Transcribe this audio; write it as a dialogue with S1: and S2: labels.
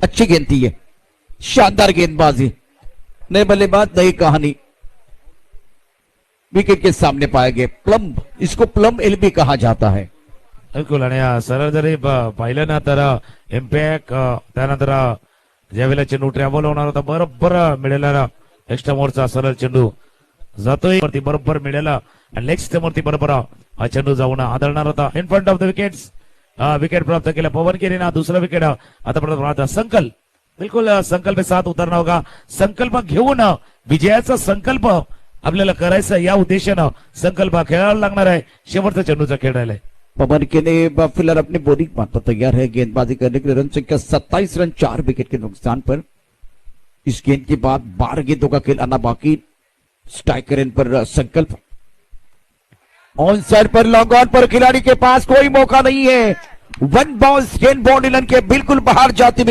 S1: अच्छी गेंद थी ये, शानदार गेंदबाजी, नए बल्लेबाज नई कहानी, विकेट के सामने पाए गए। प्लम, इसको प्लम एल भी कहा जाता है।
S2: बिलकुल, आणि सरळ जरी पाहिलं ना तर इम्पॅक्ट त्यानंतर ज्यावेळेला चेंडू ट्रॅव्हल होणार होता बरोबर मिळाला एक्स्ट्रा मोडचा सरळ चेंडू जातोय वरती बरोबर मिळाला आणि लेग स्टंप वरती बरोबर हा चेंडू जाऊन आदळणार होता in front of the wickets. Wicket प्राप्त केला पवन केरीना, दुसरा विकेट आता संकल्प, बिलकुल संकल्प के साथ उतरना होगा, संकल्प घेऊन विजयाचा संकल्प आपल्याला करायचा या उद्देशानं संकल्प खेळायला लागणार आहे। शेवटचा चेंडूचा खेळ आहे।
S1: पवन के ने फिलहाल अपनी बॉलिंग पर तैयार है गेंदबाजी करने के लिए। रन संख्या 27 रन 4 विकेट के नुकसान पर। इस गेंद के बाद 12 गेंदों का खेल आना बाकी। स्ट्राइकर इन पर संकल्प, ऑन साइड पर लॉन्ग ऑन पर खिलाड़ी के पास कोई मौका नहीं है। वन बॉल गेंद बॉल के बिल्कुल बाहर जाती